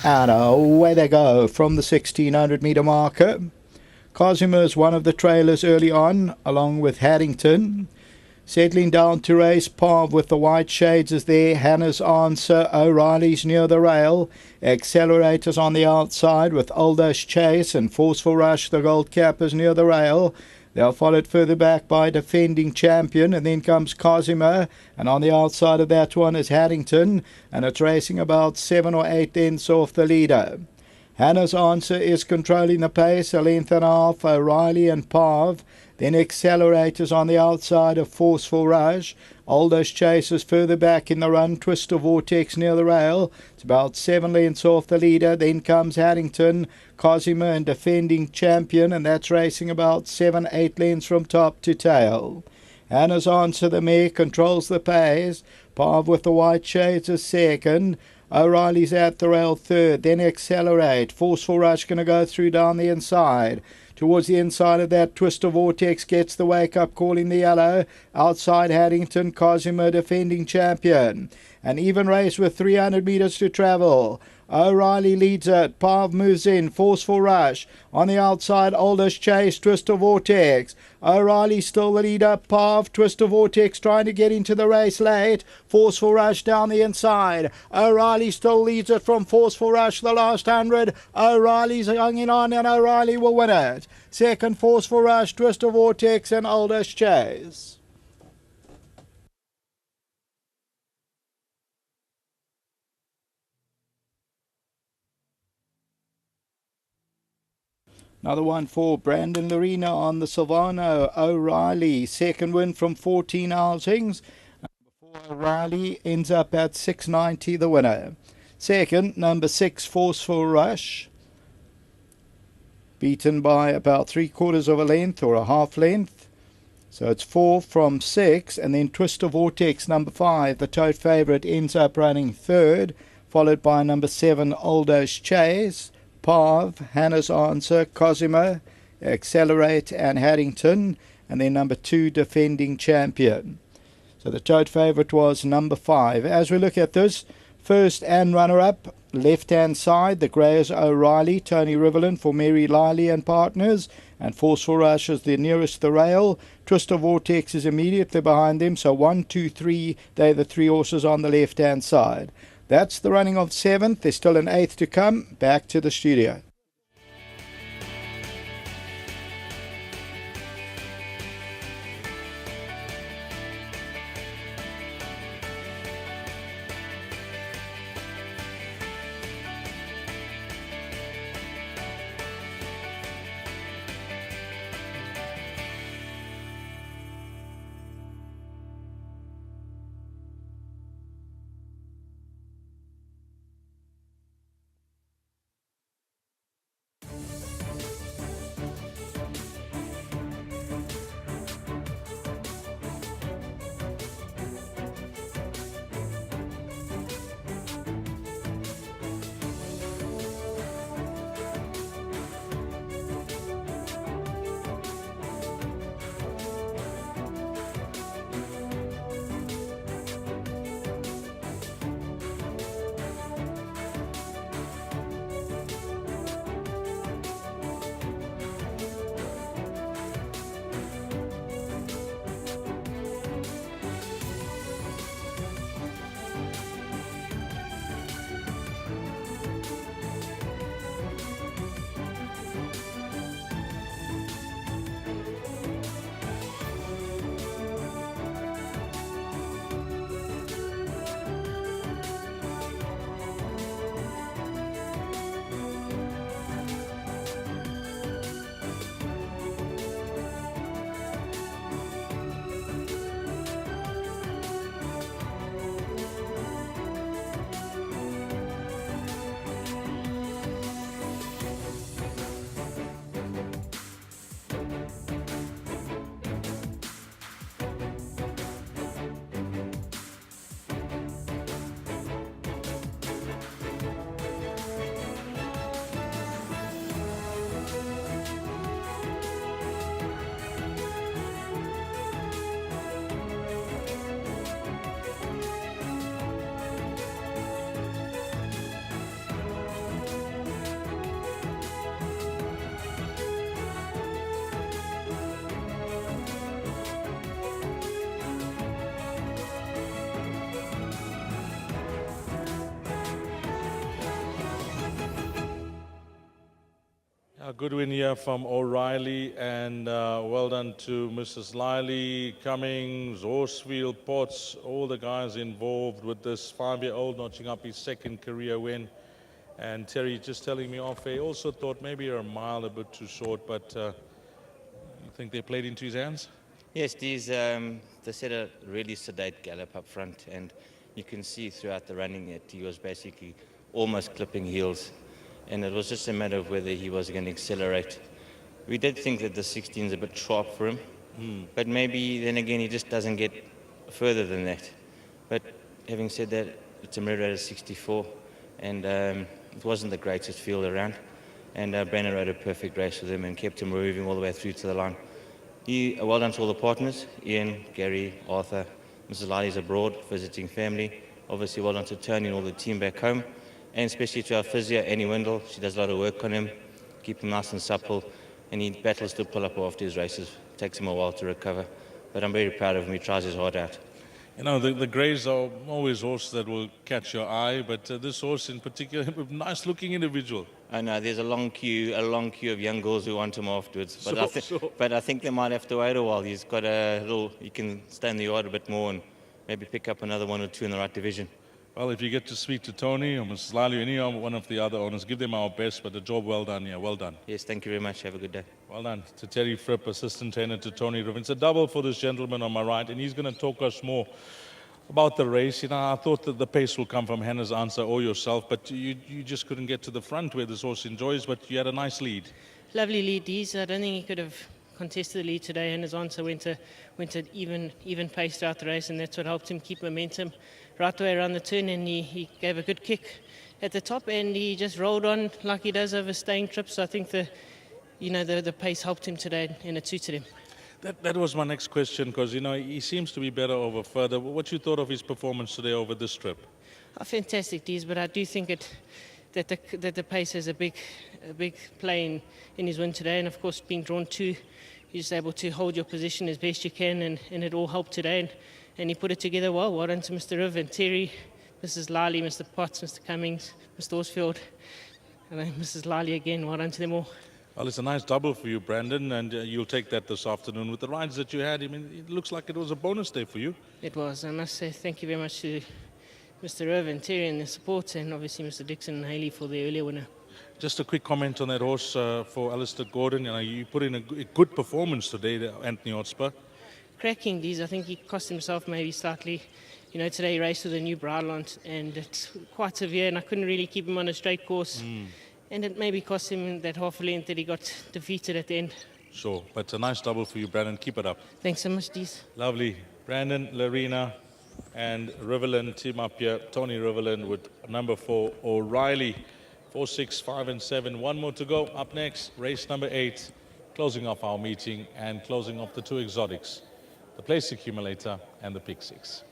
And away they go from the 1600 metre marker. Cosima is one of the trailers early on, along with Haddington. Settling down to race, Pav with the white shades is there. Hannah's Answer, O'Reilly's near the rail. Accelerators on the outside with Oldish Chase and Forceful Rush, the gold cap, is near the rail. They're followed further back by Defending Champion, and then comes Cosima, and on the outside of that one is Haddington, and it's racing about 7 or 8 lengths off the leader. Hannah's Answer is controlling the pace, a length and a half, O'Reilly and Pav. Then Accelerators on the outside of Forceful Rush. Oldish Chase is further back in the run. Twister Vortex near the rail. It's about 7 lengths off the leader. Then comes Haddington, Cosima and Defending Champion, and that's racing about 7, 8 lengths from top to tail. Hannah's Answer, the mare, controls the pace. Pav with the white shades is second. O'Reilly's at the rail third. Then Accelerate. Forceful Rush going to go through down the inside. Towards the inside of that, Twister Vortex gets the wake-up call in the yellow. Outside Haddington, Cosima, Defending Champion. An even race with 300 metres to travel. O'Reilly leads it. Pav moves in. Forceful Rush. On the outside, Oldish Chase, Twister Vortex. O'Reilly still the leader. Pav, Twister Vortex trying to get into the race late. Forceful Rush down the inside. O'Reilly still leads it from Forceful Rush the last 100. O'Reilly's hanging on, and O'Reilly will win it. Second, Forceful Rush, Twister Vortex and Oldish Chase. Another one for Brandon Lorena on the Silvano. O'Reilly, second win from 14 outings. Before O'Reilly ends up at 690, the winner. Second, number 6, Forceful Rush. Beaten by about 3/4 of a length or a half length. So it's 4 from 6. And then Twister Vortex, number 5, the tote favourite, ends up running third. Followed by number 7, Oldish Chase. Pav, Hannah's Answer, Cosima, Accelerate and Haddington, and then number 2, Defending Champion. So the tote favourite was number 5. As we look at this, first and runner-up, left-hand side, the grey is O'Reilly, Tony Riverland for Mary Liley and partners, and Forceful Rush is the nearest the rail. Twister Vortex is immediately behind them, so 1, 2, 3, they're the 3 horses on the left-hand side. That's the running of 7th. There's still an 8th to come. Back to the studio. good win here from O'Reilly, and well done to Mrs. Liley, Cummings, Horsfield, Potts, all the guys involved with this 5-year-old notching up his second career win. And Terry just telling me off, he also thought maybe a mile a bit too short, but you think they played into his hands? Yes, they set a really sedate gallop up front, and you can see throughout the running that he was basically almost clipping heels, and it was just a matter of whether he was going to accelerate. We did think that the 16 is a bit sharp for him, but maybe then again he just doesn't get further than that. But having said that, it's a merit rate of 64, and it wasn't the greatest field around, and Brandon rode a perfect race with him and kept him moving all the way through to the line. Well done to all the partners, Ian, Gary, Arthur, Mrs. Liley's abroad, visiting family. Obviously well done to Tony and all the team back home, and especially to our physio, Annie Windle. She does a lot of work on him, keep him nice and supple, and he battles to pull up after his races. Takes him a while to recover, but I'm very proud of him. He tries his heart out. You know, the greys are always horses that will catch your eye, but this horse in particular, a nice-looking individual. I know there's a long queue of young girls who want him afterwards, but I think they might have to wait a while. He's got he can stay in the yard a bit more and maybe pick up another 1 or 2 in the right division. Well, if you get to speak to Tony or Mrs. Liley or any one of the other owners, give them our best, but the job well done here. Well done. Yes, thank you very much. Have a good day. Well done to Terry Fripp, assistant trainer to Tony Riven. It's a double for this gentleman on my right, and he's going to talk us more about the race. You know, I thought that the pace will come from Hannah's answer or yourself, but you just couldn't get to the front where this horse enjoys, but you had a nice lead. Lovely lead, Dees. I don't think he could have contested the lead today, and his answer went at even pace throughout the race, and that's what helped him keep momentum right the way around the turn, and he gave a good kick at the top, and he just rolled on like he does over staying trips. So I think the pace helped him today, and it suited him. That was my next question, because you know he seems to be better over further. What you thought of his performance today over this trip? Oh, fantastic, Dees, but I do think that the pace has a big play in his win today, and of course being drawn 2, you're just able to hold your position as best you can, and it all helped today, and he put it together well. Well done to Mr. Riv and Terry, Mrs. Liley, Mr. Potts, Mr. Cummings, Mr. Horsfield, and then Mrs. Liley again. Well done to them all. Well, it's a nice double for you, Brandon, and you'll take that this afternoon. With the rides that you had, I mean, it looks like it was a bonus day for you. It was. I must say thank you very much to Mr. Riv and Terry and the support, and obviously Mr. Dixon and Haley for the earlier winner. Just a quick comment on that horse for Alistair Gordon. You know, you put in a good performance today, Anthony Hotspur. Cracking, Dees. I think he cost himself maybe slightly. You know, today he raced with a new bridle on, and it's quite severe, and I couldn't really keep him on a straight course. And it maybe cost him that half a length that he got defeated at the end. Sure, but a nice double for you, Brandon. Keep it up. Thanks so much, Dees. Lovely. Brandon, Larina, and Riverland team up here. Tony Riverland with number 4, O'Reilly. 4, 6, 5, and 7. One more to go. Up next, race number 8. Closing off our meeting and closing off the 2 exotics, the Place Accumulator and the Pick 6.